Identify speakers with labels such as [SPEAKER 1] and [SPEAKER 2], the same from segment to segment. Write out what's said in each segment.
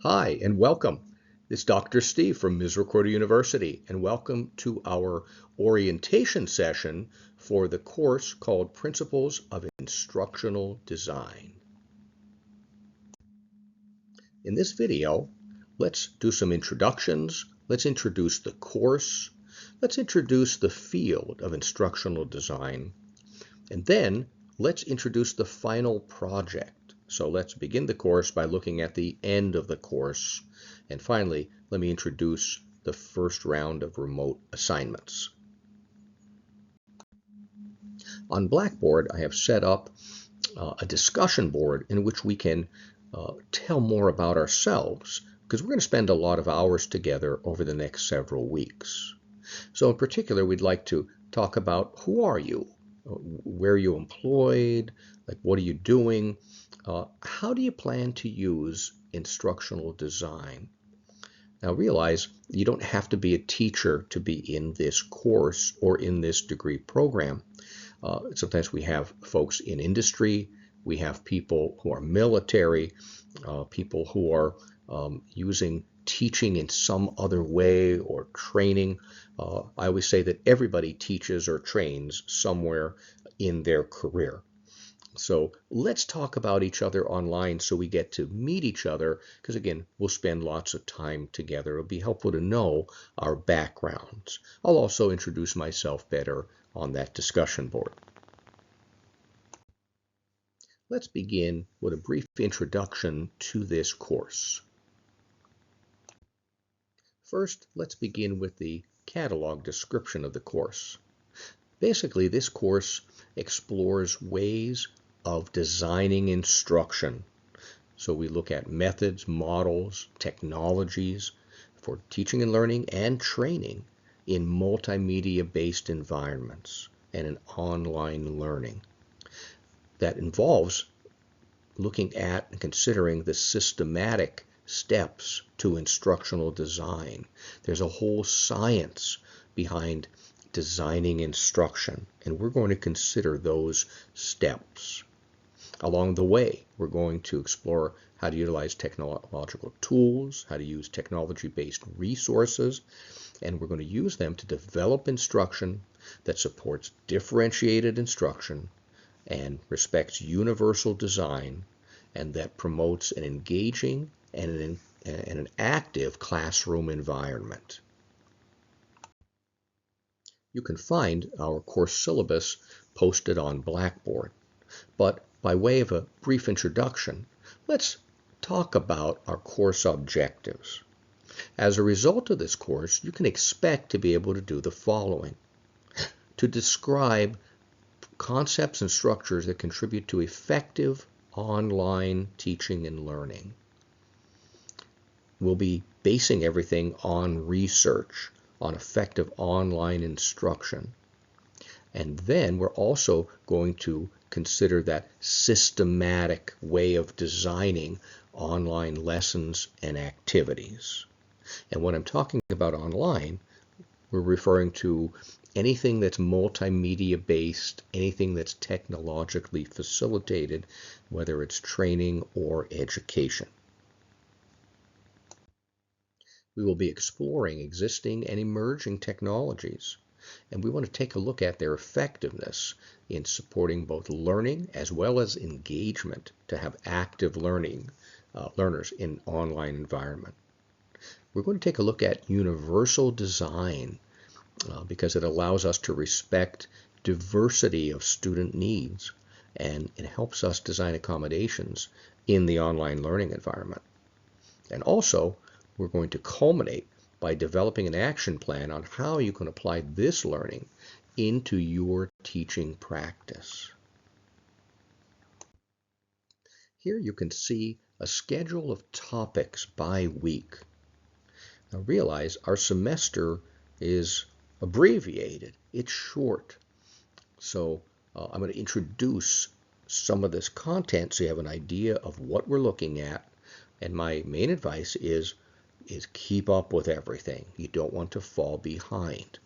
[SPEAKER 1] Hi, and welcome. It's Dr. Steve from Misericordia University, and welcome to our orientation session for the course called Principles of Instructional Design. In this video, let's do some introductions. Let's introduce the course. Let's introduce the field of instructional design. And then let's introduce the final project. So let's begin the course by looking at the end of the course. And finally, let me introduce the first round of remote assignments. On Blackboard, I have set up a discussion board in which we can tell more about ourselves, because we're going to spend a lot of hours together over the next several weeks. So in particular, we'd like to talk about who are you? Where are you employed? Like, what are you doing? How do you plan to use instructional design? Now realize you don't have to be a teacher to be in this course or in this degree program. Sometimes we have folks in industry, we have people who are military, people who are using teaching in some other way or training. I always say that everybody teaches or trains somewhere in their career. So let's talk about each other online so we get to meet each other, because again, we'll spend lots of time together. It'll be helpful to know our backgrounds. I'll also introduce myself better on that discussion board. Let's begin with a brief introduction to this course. First, let's begin with the catalog description of the course. Basically, this course explores ways of designing instruction. So we look at methods, models, technologies for teaching and learning and training in multimedia-based environments and in online learning. That involves looking at and considering the systematic steps to instructional design. There's a whole science behind designing instruction, and we're going to consider those steps. Along the way, we're going to explore how to utilize technological tools, how to use technology-based resources, and we're going to use them to develop instruction that supports differentiated instruction and respects universal design, and that promotes an engaging and an active classroom environment. You can find our course syllabus posted on Blackboard, but by way of a brief introduction, let's talk about our course objectives. As a result of this course, you can expect to be able to do the following: to describe concepts and structures that contribute to effective online teaching and learning. We'll be basing everything on research, on effective online instruction. And then we're also going to consider that systematic way of designing online lessons and activities. And when I'm talking about online, we're referring to anything that's multimedia based, anything that's technologically facilitated, whether it's training or education. We will be exploring existing and emerging technologies, and we want to take a look at their effectiveness in supporting both learning as well as engagement to have active learners in online environment. We're going to take a look at universal design because it allows us to respect diversity of student needs, and it helps us design accommodations in the online learning environment. And also, we're going to culminate by developing an action plan on how you can apply this learning into your teaching practice. Here you can see a schedule of topics by week. Now realize our semester is abbreviated. It's short. So I'm going to introduce some of this content so you have an idea of what we're looking at. And my main advice is keep up with everything. You don't want to fall behind.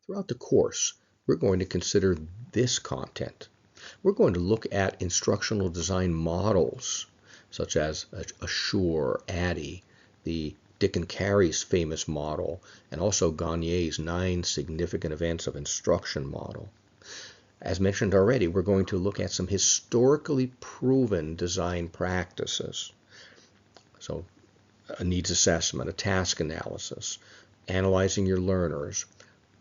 [SPEAKER 1] Throughout the course, we're going to consider this content. We're going to look at instructional design models, such as Assure, ADDIE, the Dick and Carey's famous model, and also Gagne's 9 significant events of instruction model. As mentioned already, we're going to look at some historically proven design practices. So a needs assessment, a task analysis, analyzing your learners,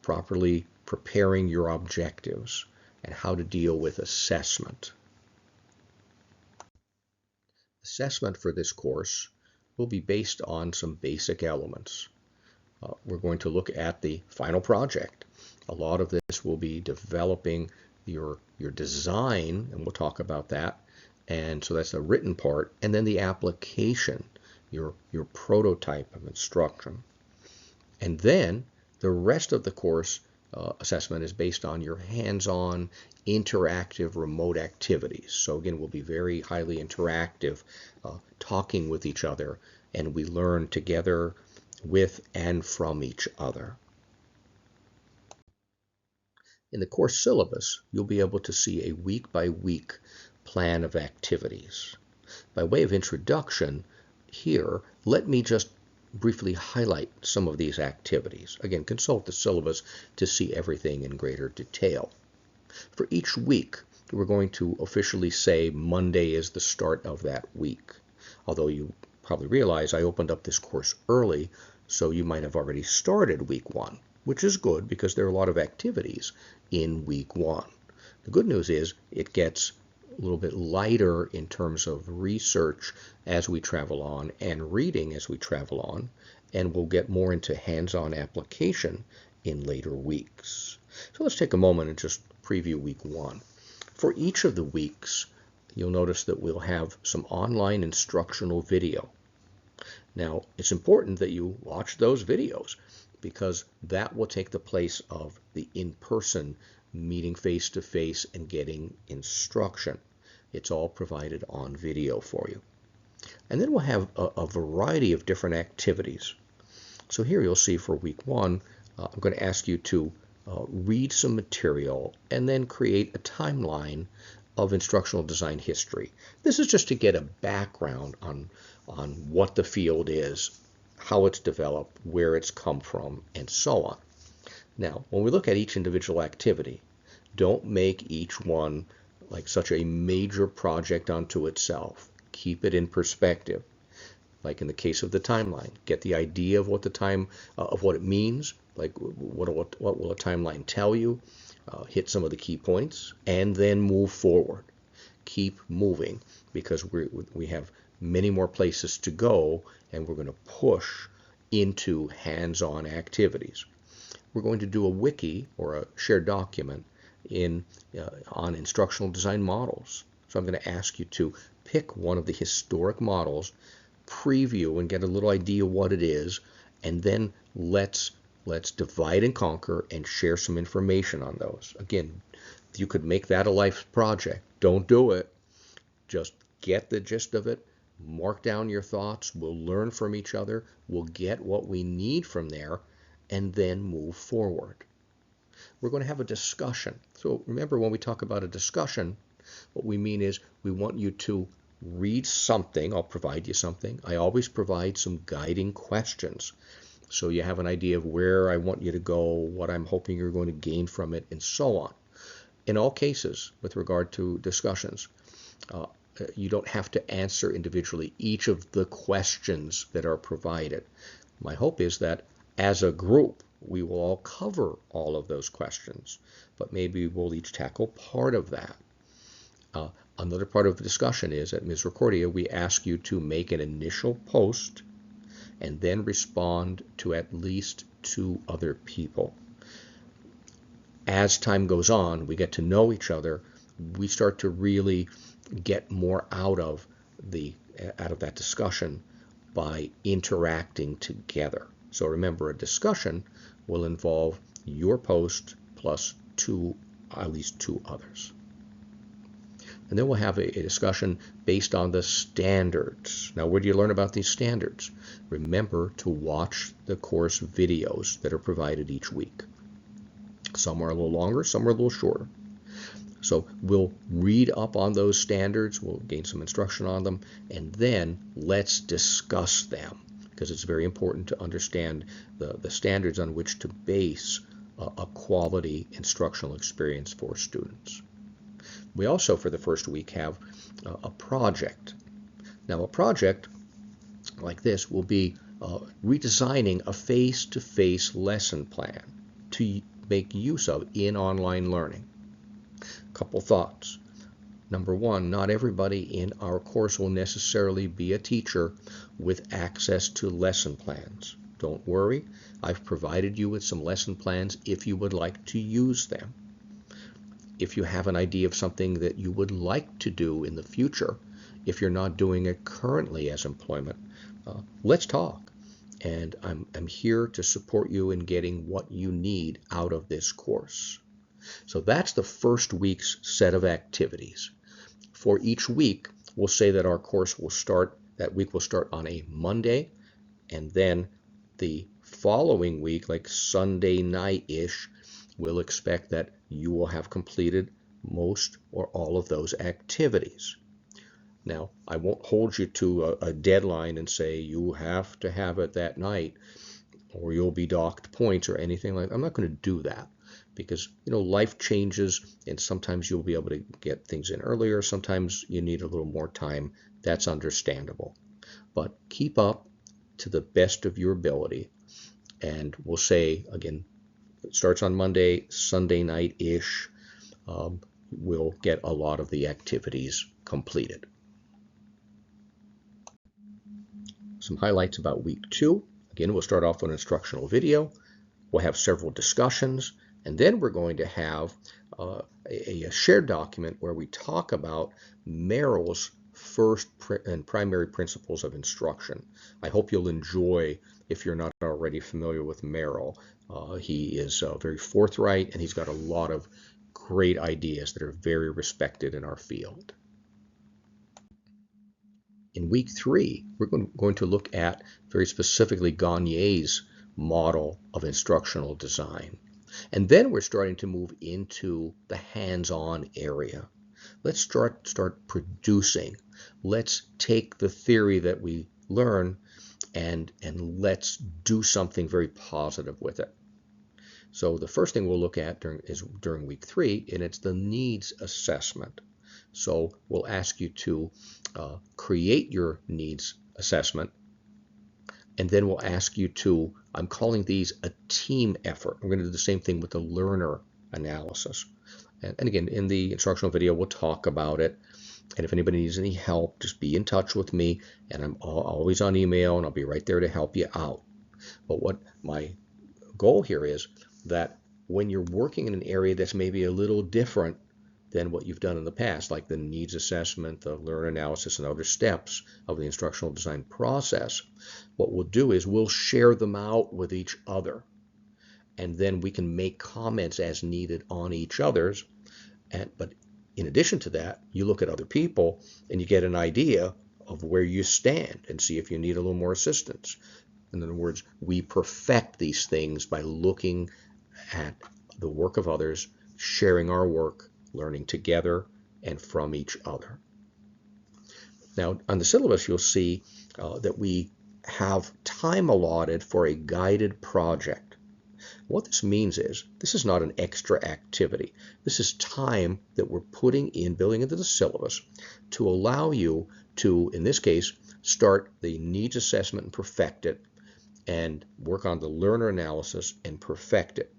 [SPEAKER 1] properly preparing your objectives, and how to deal with assessment. Assessment for this course will be based on some basic elements. We're going to look at the final project. A lot of this will be developing your design, and we'll talk about that. And so that's the written part, and then the application, your prototype of instruction. And then the rest of the course assessment is based on your hands-on, interactive, remote activities. So again, we'll be very highly interactive, talking with each other, and we learn together with and from each other. In the course syllabus, you'll be able to see a week-by-week plan of activities. By way of introduction, here, let me just briefly highlight some of these activities. Again, consult the syllabus to see everything in greater detail. For each week, we're going to officially say Monday is the start of that week. Although you probably realize I opened up this course early, so you might have already started week 1, which is good because there are a lot of activities in week 1. The good news is it gets a little bit lighter in terms of research as we travel on and reading as we travel on, and we'll get more into hands-on application in later weeks. So let's take a moment and just preview week 1. For each of the weeks, you'll notice that we'll have some online instructional video. Now, it's important that you watch those videos because that will take the place of the in-person meeting face-to-face and getting instruction. It's all provided on video for you. And then we'll have a variety of different activities. So here you'll see for week 1, I'm going to ask you to read some material and then create a timeline of instructional design history. This is just to get a background on what the field is, how it's developed, where it's come from, and so on. Now, when we look at each individual activity, don't make each one like such a major project unto itself. Keep it in perspective. Like in the case of the timeline, get the idea of what the time of what it means. Like what will a timeline tell you? Hit some of the key points, and then move forward. Keep moving because we have many more places to go, and we're going to push into hands-on activities. We're going to do a wiki or a shared document on instructional design models. So I'm going to ask you to pick one of the historic models, preview and get a little idea what it is, and then let's divide and conquer and share some information on those. Again, you could make that a life project. Don't do it. Just get the gist of it. Mark down your thoughts. We'll learn from each other. We'll get what we need from there and then move forward. We're going to have a discussion. So remember, when we talk about a discussion, what we mean is we want you to read something. I'll provide you something. I always provide some guiding questions so you have an idea of where I want you to go, what I'm hoping you're going to gain from it, and so on. In all cases, with regard to discussions, you don't have to answer individually each of the questions that are provided. My hope is that as a group, we will all cover all of those questions, but maybe we'll each tackle part of that. Another part of the discussion is at Misericordia, we ask you to make an initial post and then respond to at least 2 other people. As time goes on, we get to know each other. We start to really get more out of that discussion by interacting together. So remember, a discussion will involve your post plus at least 2 others. And then we'll have a discussion based on the standards. Now, where do you learn about these standards? Remember to watch the course videos that are provided each week. Some are a little longer, some are a little shorter. So we'll read up on those standards, we'll gain some instruction on them, and then let's discuss them, because it's very important to understand the standards on which to base a quality instructional experience for students. We also, for the first week, have a project. Now, a project like this will be redesigning a face-to-face lesson plan to make use of in online learning. Couple thoughts. Number one, not everybody in our course will necessarily be a teacher with access to lesson plans. Don't worry, I've provided you with some lesson plans if you would like to use them. If you have an idea of something that you would like to do in the future, if you're not doing it currently as employment, let's talk. And I'm here to support you in getting what you need out of this course. So that's the first week's set of activities. For each week, we'll say that our course will start, that week will start on a Monday, and then the following week, like Sunday night-ish, we'll expect that you will have completed most or all of those activities. Now, I won't hold you to a deadline and say you have to have it that night or you'll be docked points or anything like that. I'm not going to do that because, life changes and sometimes you'll be able to get things in earlier. Sometimes you need a little more time. That's understandable. But keep up to the best of your ability. And we'll say, again, it starts on Monday, Sunday night-ish. We'll get a lot of the activities completed. Some highlights about week 2. Again, we'll start off with an instructional video. We'll have several discussions, and then we're going to have a shared document where we talk about Merrill's first and primary principles of instruction. I hope you'll enjoy, if you're not already familiar with Merrill. He is very forthright, and he's got a lot of great ideas that are very respected in our field. In week 3, we're going to look at very specifically Gagne's model of instructional design. And then we're starting to move into the hands-on area. Let's start producing. Let's take the theory that we learn and let's do something very positive with it. So the first thing we'll look at during week 3, and it's the needs assessment. So we'll ask you to create your needs assessment, and then we'll ask you to, I'm calling these a team effort. We're going to do the same thing with the learner analysis. And again, in the instructional video, we'll talk about it. And if anybody needs any help, just be in touch with me, and I'm always on email, and I'll be right there to help you out. But what my goal here is that when you're working in an area that's maybe a little different than what you've done in the past, like the needs assessment, the learner analysis, and other steps of the instructional design process, what we'll do is we'll share them out with each other. And then we can make comments as needed on each other's. But in addition to that, you look at other people and you get an idea of where you stand and see if you need a little more assistance. In other words, we perfect these things by looking at the work of others, sharing our work, learning together and from each other. Now, on the syllabus, you'll see that we have time allotted for a guided project. What this means is this is not an extra activity. This is time that we're building into the syllabus to allow you to, in this case, start the needs assessment and perfect it, and work on the learner analysis and perfect it,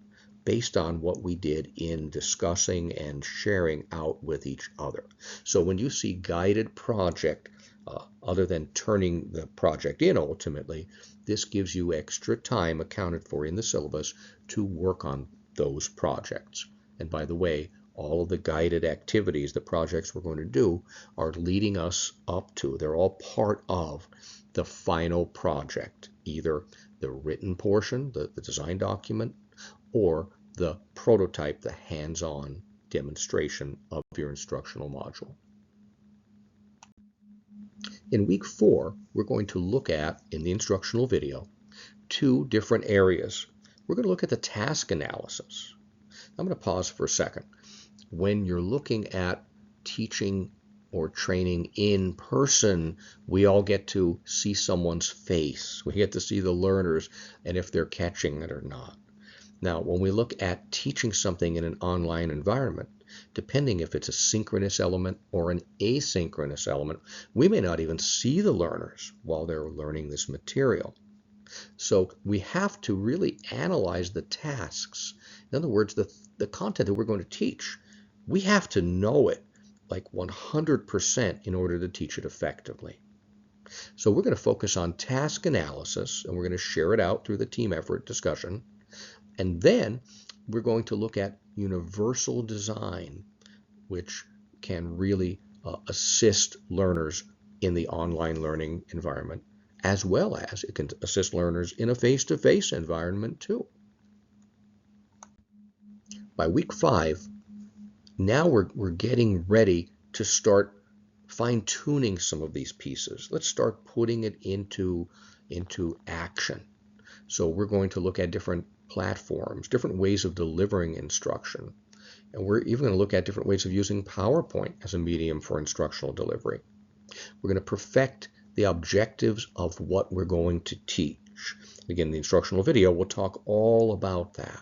[SPEAKER 1] based on what we did in discussing and sharing out with each other. So when you see guided project, other than turning the project in ultimately, this gives you extra time accounted for in the syllabus to work on those projects. And by the way, all of the guided activities, the projects we're going to do, are leading us up to, they're all part of the final project, either the written portion, the design document, or the prototype, the hands-on demonstration of your instructional module. In week 4, we're going to look at, in the instructional video, 2 different areas. We're going to look at the task analysis. I'm going to pause for a second. when you're looking at teaching or training in person, we all get to see someone's face. We get to see the learners and if they're catching it or not. Now, when we look at teaching something in an online environment, depending if it's a synchronous element or an asynchronous element, we may not even see the learners while they're learning this material. So we have to really analyze the tasks. In other words, the content that we're going to teach, we have to know it like 100% in order to teach it effectively. So we're going to focus on task analysis, and we're going to share it out through the team effort discussion. And then we're going to look at universal design, which can really assist learners in the online learning environment, as well as it can assist learners in a face-to-face environment too. By week 5, now we're getting ready to start fine-tuning some of these pieces. Let's start putting it into action. So we're going to look at different platforms, different ways of delivering instruction. And we're even going to look at different ways of using PowerPoint as a medium for instructional delivery. We're going to perfect the objectives of what we're going to teach. Again, the instructional video will talk all about that.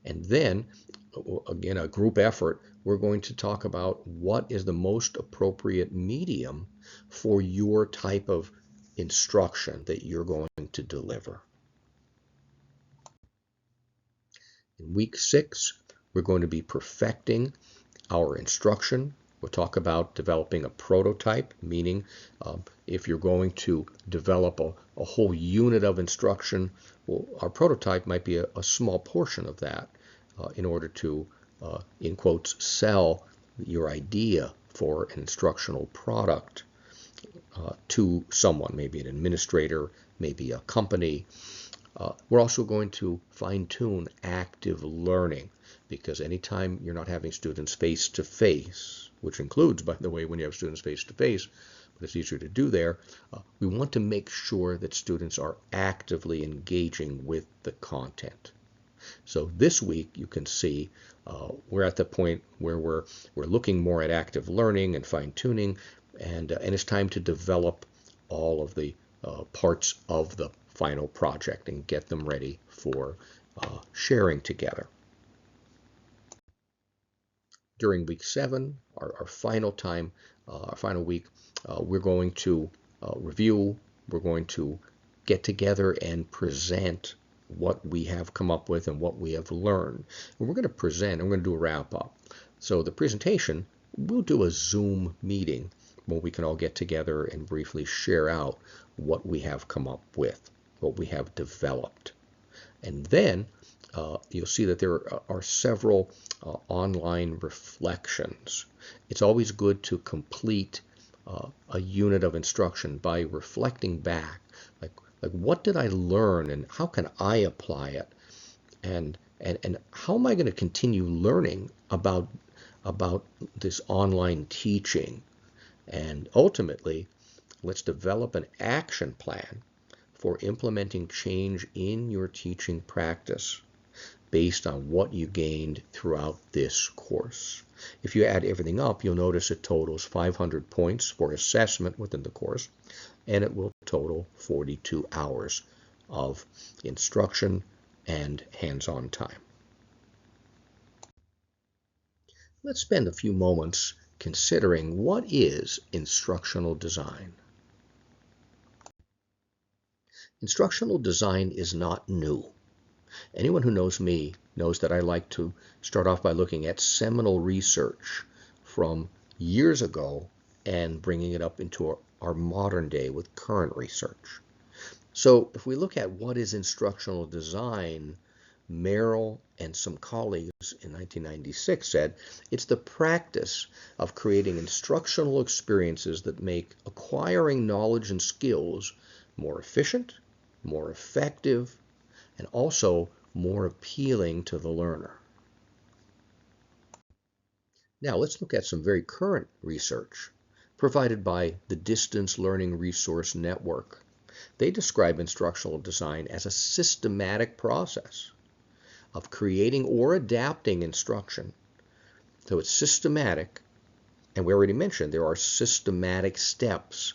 [SPEAKER 1] And then, again, a group effort, we're going to talk about what is the most appropriate medium for your type of instruction that you're going to deliver. In week 6, we're going to be perfecting our instruction. We'll talk about developing a prototype, meaning if you're going to develop a whole unit of instruction, well, our prototype might be a small portion of that in order to, in quotes, sell your idea for an instructional product to someone, maybe an administrator, maybe a company. We're also going to fine-tune active learning, because anytime you're not having students face-to-face, which includes, by the way, when you have students face-to-face, but it's easier to do there, we want to make sure that students are actively engaging with the content. So this week, you can see we're at the point where we're looking more at active learning and fine-tuning, and it's time to develop all of the parts of the final project and get them ready for sharing together. During week 7, our final time, our final week, we're going to review, we're going to get together and present what we have come up with and what we have learned. And we're going to present, and we're going to do a wrap-up. So the presentation, we'll do a Zoom meeting where we can all get together and briefly share out what we have come up with, what we have developed. And then you'll see that there are several online reflections. It's always good to complete a unit of instruction by reflecting back, like what did I learn and how can I apply it, and how am I going to continue learning about this online teaching, and ultimately let's develop an action plan for implementing change in your teaching practice based on what you gained throughout this course. If you add everything up, you'll notice it totals 500 points for assessment within the course, and it will total 42 hours of instruction and hands-on time. Let's spend a few moments considering what is instructional design. Instructional design is not new. Anyone who knows me knows that I like to start off by looking at seminal research from years ago and bringing it up into our modern day with current research. So if we look at what is instructional design, Merrill and some colleagues in 1996 said it's the practice of creating instructional experiences that make acquiring knowledge and skills more efficient, more effective, and also more appealing to the learner. Now let's look at some very current research provided by the Distance Learning Resource Network. They describe instructional design as a systematic process of creating or adapting instruction So it's systematic, and we already mentioned there are systematic steps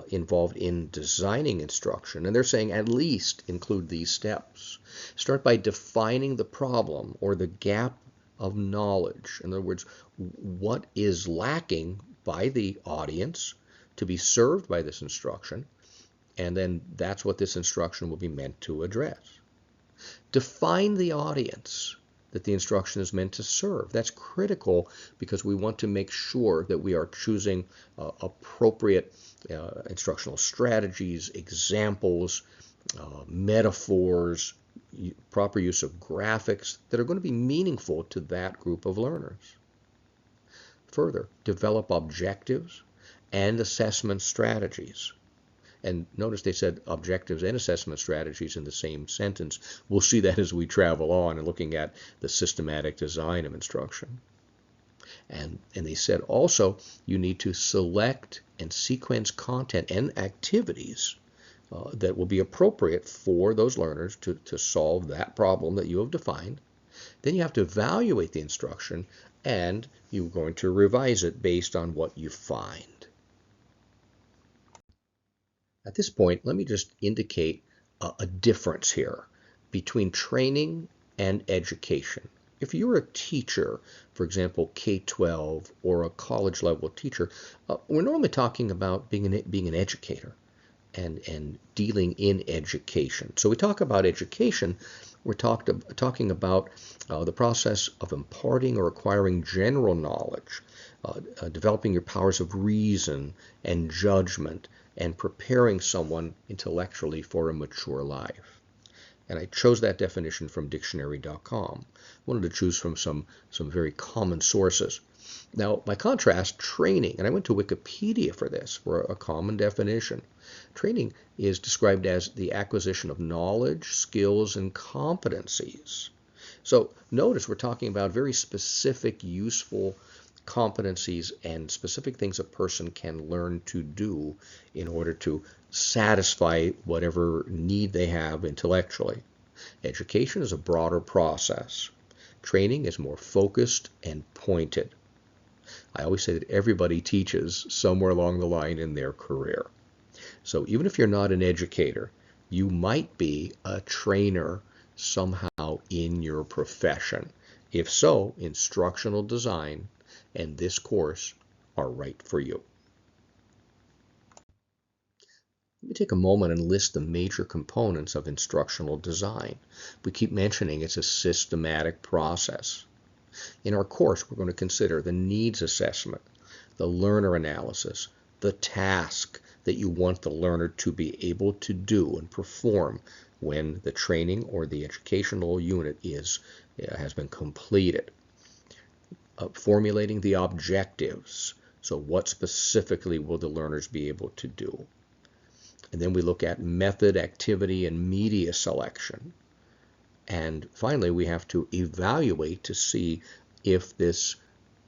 [SPEAKER 1] involved in designing instruction, and they're saying at least include these steps. Start by defining the problem or the gap of knowledge. In other words, what is lacking by the audience to be served by this instruction, and then that's what this instruction will be meant to address. Define the audience that the instruction is meant to serve. That's critical because we want to make sure that we are choosing appropriate instructional strategies, examples, metaphors, proper use of graphics that are going to be meaningful to that group of learners. Further, develop objectives and assessment strategies. And notice they said objectives and assessment strategies in the same sentence. We'll see that as we travel on and looking at the systematic design of instruction. And they said also you need to select and sequence content and activities that will be appropriate for those learners to solve that problem that you have defined. Then you have to evaluate the instruction, and you're going to revise it based on what you find. At this point, let me just indicate a difference here between training and education. If you're a teacher, for example, K-12 or a college level teacher, we're normally talking about being an educator and dealing in education. So we talk about education, we're talking about the process of imparting or acquiring general knowledge, developing your powers of reason and judgment, and preparing someone intellectually for a mature life. And I chose that definition from dictionary.com. I wanted to choose from some very common sources. Now, by contrast, training, and I went to Wikipedia for this, for a common definition. Training is described as the acquisition of knowledge, skills, and competencies. So notice we're talking about very specific, useful competencies and specific things a person can learn to do in order to satisfy whatever need they have intellectually. Education is a broader process. Training is more focused and pointed. I always say that everybody teaches somewhere along the line in their career. So even if you're not an educator, you might be a trainer somehow in your profession. If so, instructional design and this course are right for you. Let me take a moment and list the major components of instructional design. We keep mentioning it's a systematic process. In our course, we're going to consider the needs assessment, the learner analysis, the task that you want the learner to be able to do and perform when the training or the educational unit has been completed. Formulating the objectives. So what specifically will the learners be able to do? And then we look at method, activity, and media selection. And finally, we have to evaluate to see if this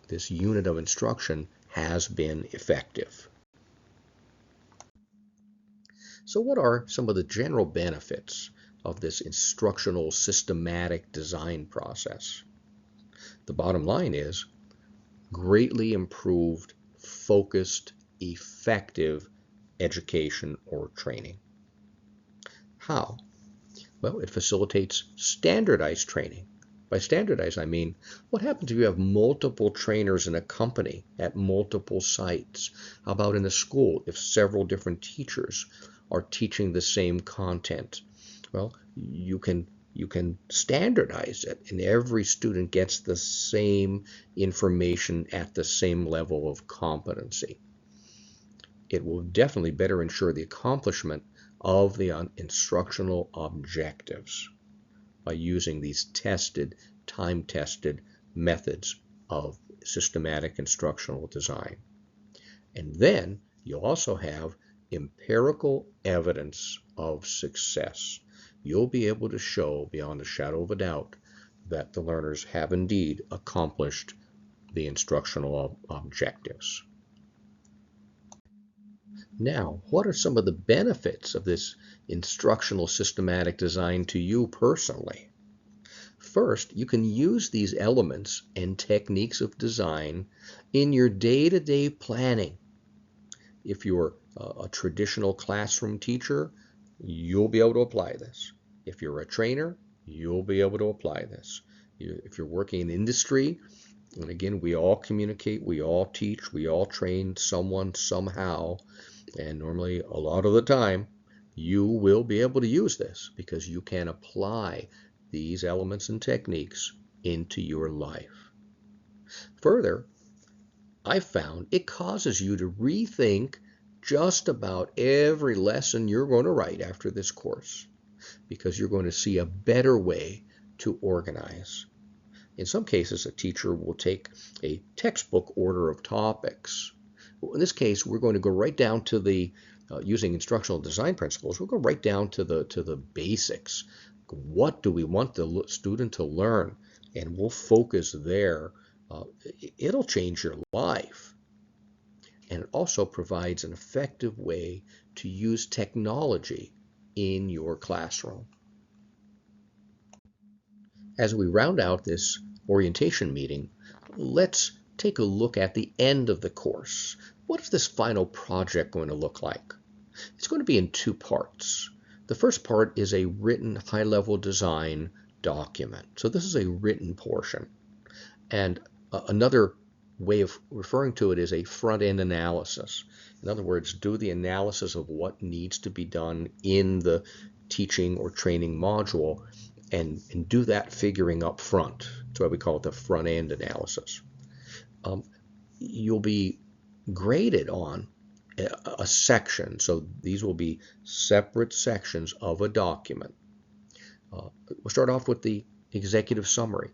[SPEAKER 1] unit of instruction has been effective. So what are some of the general benefits of this instructional systematic design process? The bottom line is greatly improved, focused, effective education or training. How? Well, it facilitates standardized training. By standardized, I mean, what happens if you have multiple trainers in a company at multiple sites? How about in a school if several different teachers are teaching the same content? Well, you can standardize it, and every student gets the same information at the same level of competency. It will definitely better ensure the accomplishment of the instructional objectives by using these tested, time-tested methods of systematic instructional design. And then you also have empirical evidence of success. You'll be able to show beyond a shadow of a doubt that the learners have indeed accomplished the instructional objectives. Now, what are some of the benefits of this instructional systematic design to you personally? First, you can use these elements and techniques of design in your day-to-day planning. If you're a traditional classroom teacher, you'll be able to apply this. If you're a trainer, you'll be able to apply this. If you're working in industry, and again, we all communicate, we all teach, we all train someone somehow, and normally a lot of the time, you will be able to use this because you can apply these elements and techniques into your life. Further, I found it causes you to rethink just about every lesson you're going to write after this course because you're going to see a better way to organize. In some cases, a teacher will take a textbook order of topics. In this case, we're going to go right down to the using instructional design principles. We'll go right down to the basics. What do we want the student to learn? And we'll focus there. It'll change your life. And it also provides an effective way to use technology in your classroom. As we round out this orientation meeting, let's take a look at the end of the course. What is this final project going to look like? It's going to be in two parts. The first part is a written high-level design document. So this is a written portion. And another way of referring to it is a front-end analysis. In other words, do the analysis of what needs to be done in the teaching or training module and do that figuring up front. That's why we call it the front-end analysis. You'll be graded on a section. So these will be separate sections of a document. We'll start off with the executive summary.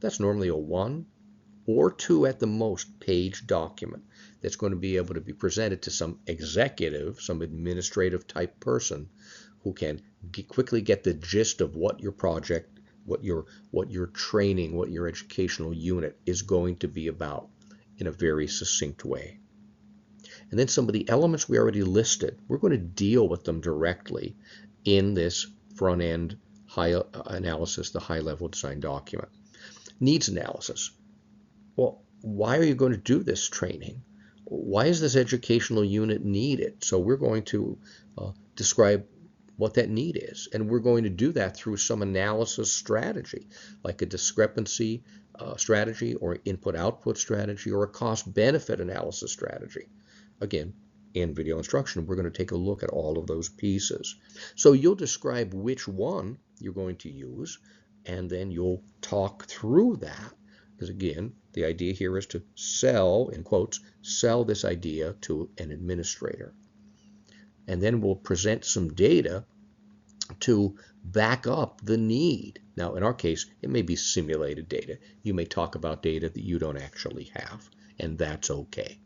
[SPEAKER 1] That's normally a 1 or 2 at the most page document that's going to be able to be presented to some executive, some administrative type person who can quickly get the gist of what your project, what your training, what your educational unit is going to be about in a very succinct way. And then some of the elements we already listed, we're going to deal with them directly in this front-end analysis, the high-level design document. Needs analysis. Well, why are you going to do this training? Why is this educational unit needed? So we're going to describe what that need is, and we're going to do that through some analysis strategy, like a discrepancy strategy or input-output strategy or a cost-benefit analysis strategy. Again, in video instruction, we're going to take a look at all of those pieces. So you'll describe which one you're going to use, and then you'll talk through that. Because again, the idea here is to sell, in quotes, sell this idea to an administrator. And then we'll present some data to back up the need. Now, in our case, it may be simulated data. You may talk about data that you don't actually have, and that's okay.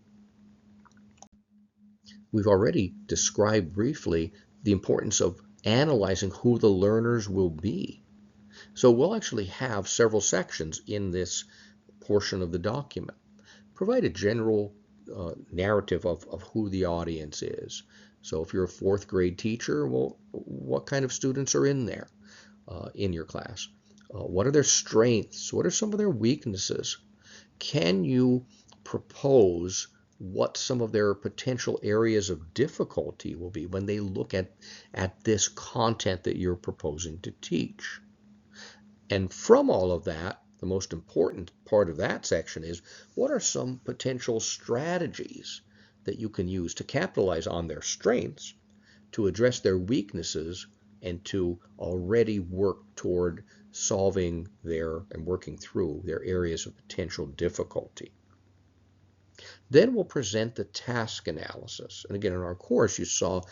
[SPEAKER 1] We've already described briefly the importance of analyzing who the learners will be. So we'll actually have several sections in this portion of the document. Provide a general narrative of who the audience is. So if you're a 4th grade teacher, well, what kind of students are in there in your class? What are their strengths? What are some of their weaknesses? Can you propose what some of their potential areas of difficulty will be when they look at this content that you're proposing to teach? And from all of that, the most important part of that section is what are some potential strategies that you can use to capitalize on their strengths, to address their weaknesses, and to already work toward solving and working through their areas of potential difficulty. Then we'll present the task analysis. And again, in our course, you saw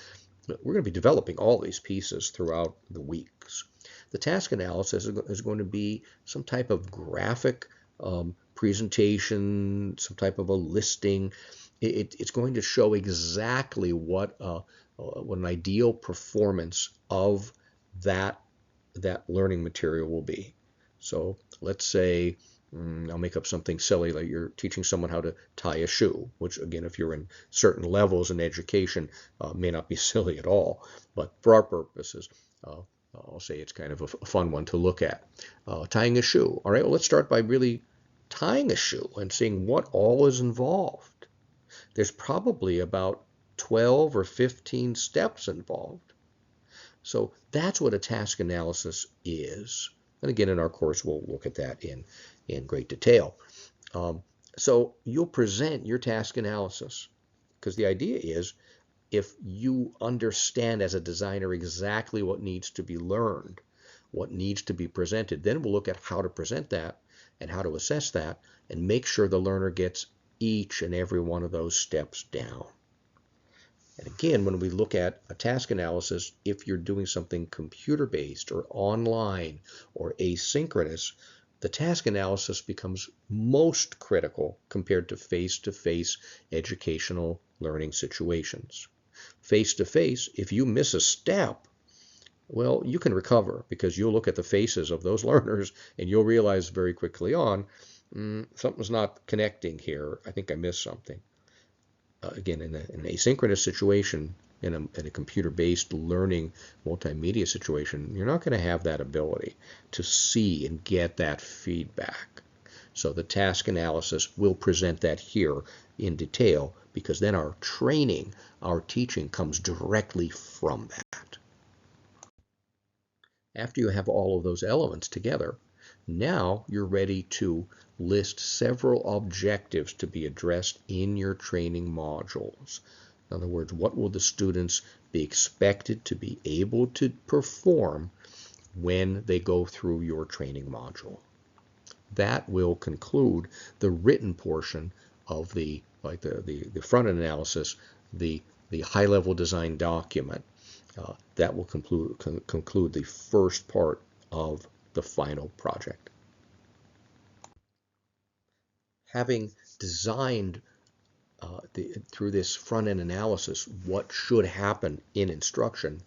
[SPEAKER 1] we're going to be developing all these pieces throughout the weeks. The task analysis is going to be some type of graphic presentation, some type of a listing. It's going to show exactly what an ideal performance of that learning material will be. So let's say, I'll make up something silly, like you're teaching someone how to tie a shoe, which again, if you're in certain levels in education, may not be silly at all. But for our purposes, I'll say it's kind of a fun one to look at. Tying a shoe. All right, well, let's start by really tying a shoe and seeing what all is involved. There's probably about 12 or 15 steps involved. So that's what a task analysis is. And again, in our course, we'll look at that in great detail. So you'll present your task analysis, because the idea is if you understand as a designer exactly what needs to be learned, what needs to be presented, then we'll look at how to present that and how to assess that and make sure the learner gets each and every one of those steps down. And again, when we look at a task analysis, if you're doing something computer-based or online or asynchronous, the task analysis becomes most critical compared to face-to-face educational learning situations. Face-to-face, if you miss a step, well, you can recover because you'll look at the faces of those learners and you'll realize very quickly on, something's not connecting here. I think I missed something. Again, in an asynchronous situation, in a computer-based learning multimedia situation, you're not going to have that ability to see and get that feedback. So the task analysis will present that here in detail, because then our training, our teaching comes directly from that. After you have all of those elements together, now you're ready to list several objectives to be addressed in your training modules. In other words, what will the students be expected to be able to perform when they go through your training module? That will conclude the written portion of the front-end analysis, the high-level design document. That will conclude the first part of the final project. Having designed through this front-end analysis what should happen in instruction,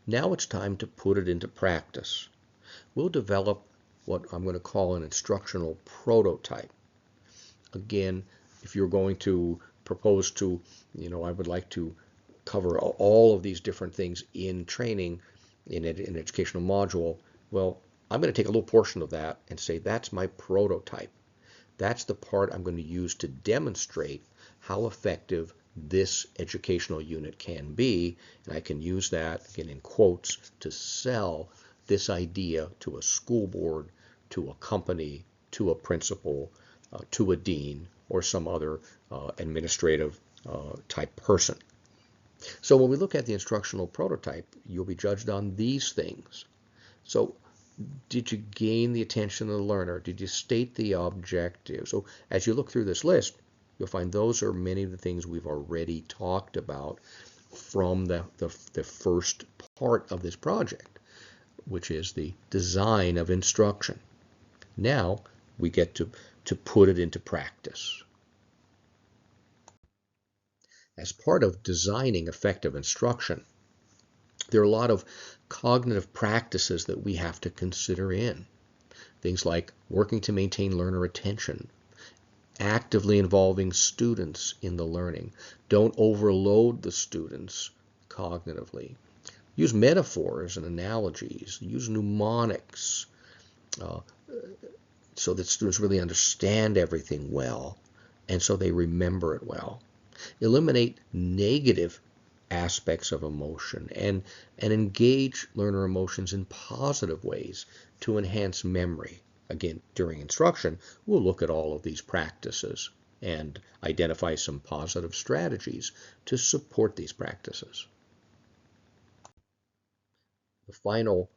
[SPEAKER 1] now it's time to put it into practice. We'll develop what I'm going to call an instructional prototype. Again, if you're going to propose to, I would like to cover all of these different things in training, in an educational module, well, I'm going to take a little portion of that and say that's my prototype. That's the part I'm going to use to demonstrate how effective this educational unit can be, and I can use that, again in quotes, to sell this idea to a school board, to a company, to a principal, to a dean, or some other administrative type person. So when we look at the instructional prototype, you'll be judged on these things. So did you gain the attention of the learner? Did you state the objective? So as you look through this list, you'll find those are many of the things we've already talked about from the first part of this project, which is the design of instruction. Now we get to put it into practice. As part of designing effective instruction, there are a lot of cognitive practices that we have to consider in. Things like working to maintain learner attention, actively involving students in the learning. Don't overload the students cognitively. Use metaphors and analogies. Use mnemonics so that students really understand everything well and so they remember it well. Eliminate negative aspects of emotion and engage learner emotions in positive ways to enhance memory. Again, during instruction, we'll look at all of these practices and identify some positive strategies to support these practices. The final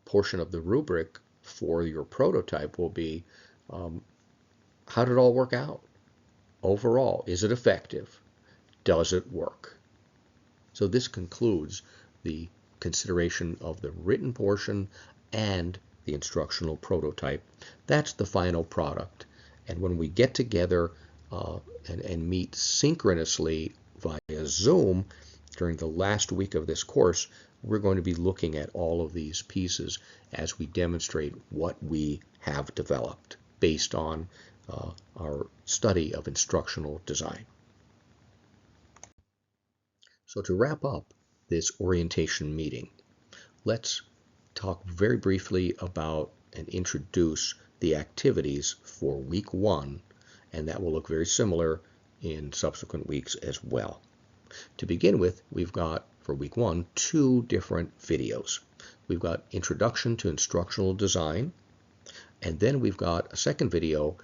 [SPEAKER 1] portion of the rubric for your prototype will be, how did it all work out? Overall, is it effective? Does it work? So this concludes the consideration of the written portion and the instructional prototype. That's the final product. And when we get together and meet synchronously via Zoom during the last week of this course, we're going to be looking at all of these pieces as we demonstrate what we have developed based on our study of instructional design. So to wrap up this orientation meeting, let's talk very briefly about and introduce the activities for week 1, and that will look very similar in subsequent weeks as well. To begin with, we've got, for week 1, 2 different videos. We've got Introduction to Instructional Design, and then we've got a second video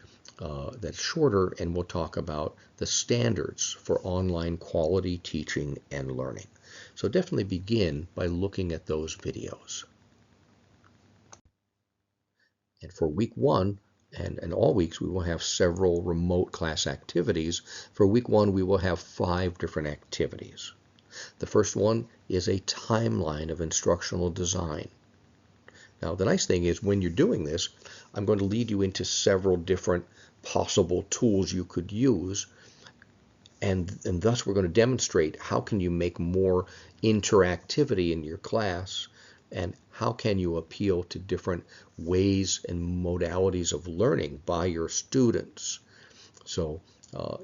[SPEAKER 1] that's shorter, and we'll talk about the standards for online quality teaching and learning. So definitely begin by looking at those videos. And for week 1, and all weeks, we will have several remote class activities. For week 1, we will have 5 different activities. The first one is a timeline of instructional design. Now, the nice thing is when you're doing this, I'm going to lead you into several different possible tools you could use, and thus we're going to demonstrate how can you make more interactivity in your class, and how can you appeal to different ways and modalities of learning by your students. So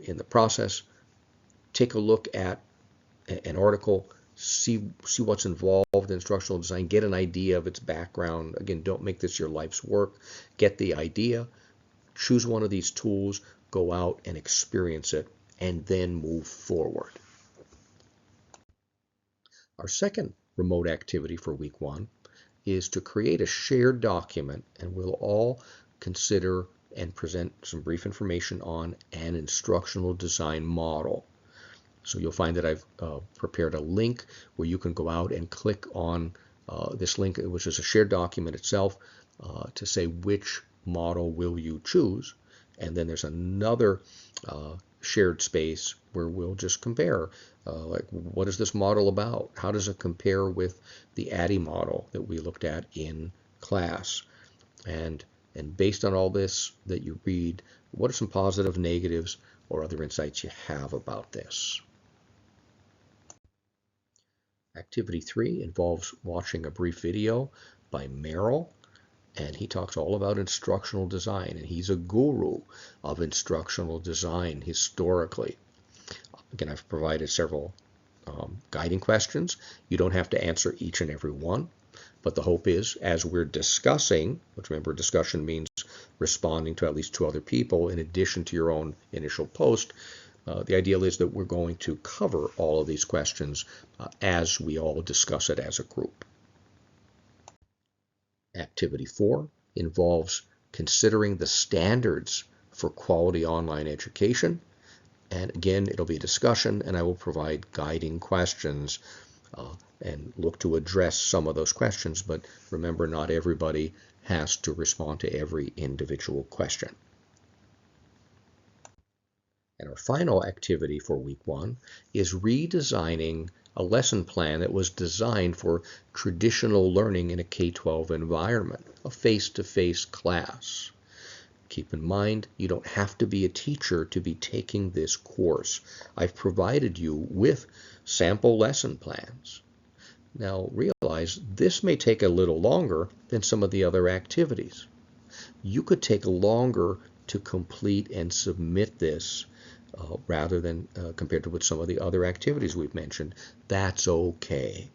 [SPEAKER 1] in the process, take a look at an article, see what's involved in instructional design, get an idea of its background. Again, don't make this your life's work. Get the idea, choose one of these tools, go out and experience it, and then move forward. Our second remote activity for week 1 is to create a shared document, and we'll all consider and present some brief information on an instructional design model. So you'll find that I've prepared a link where you can go out and click on this link, which is a shared document itself, to say which model will you choose. And then there's another shared space where we'll just compare, like, what is this model about? How does it compare with the ADDIE model that we looked at in class? And based on all this that you read, what are some positive, negatives, or other insights you have about this? Activity 3 involves watching a brief video by Merrill, and he talks all about instructional design, and he's a guru of instructional design historically. Again, I've provided several guiding questions. You don't have to answer each and every one, but the hope is, as we're discussing, which, remember, discussion means responding to at least 2 other people in addition to your own initial post, the ideal is that we're going to cover all of these questions as we all discuss it as a group. Activity 4 involves considering the standards for quality online education. And again, it'll be a discussion, and I will provide guiding questions and look to address some of those questions. But remember, not everybody has to respond to every individual question. And our final activity for week 1 is redesigning a lesson plan that was designed for traditional learning in a K-12 environment, a face-to-face class. Keep in mind, you don't have to be a teacher to be taking this course. I've provided you with sample lesson plans. Now realize this may take a little longer than some of the other activities. You could take longer to complete and submit this rather than compared to with some of the other activities we've mentioned. That's okay.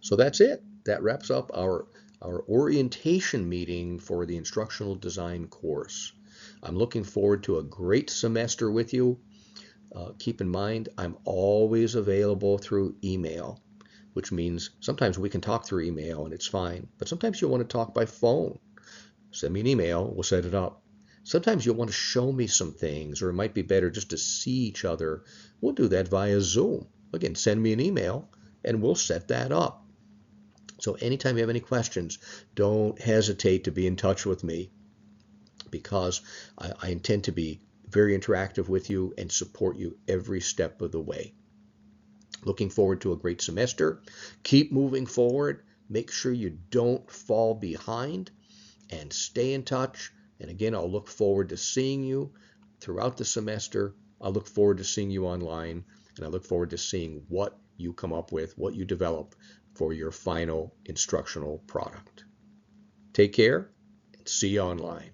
[SPEAKER 1] So that's it. That wraps up our orientation meeting for the instructional design course. I'm looking forward to a great semester with you. Keep in mind, I'm always available through email, which means sometimes we can talk through email and it's fine, but sometimes you'll want to talk by phone. Send me an email, we'll set it up. Sometimes you'll want to show me some things, or it might be better just to see each other. We'll do that via Zoom. Again, send me an email and we'll set that up. So anytime you have any questions, don't hesitate to be in touch with me, because I intend to be very interactive with you and support you every step of the way. Looking forward to a great semester. Keep moving forward. Make sure you don't fall behind, and stay in touch. And again, I'll look forward to seeing you throughout the semester. I look forward to seeing you online, and I look forward to seeing what you come up with, what you develop for your final instructional product. Take care, and see you online.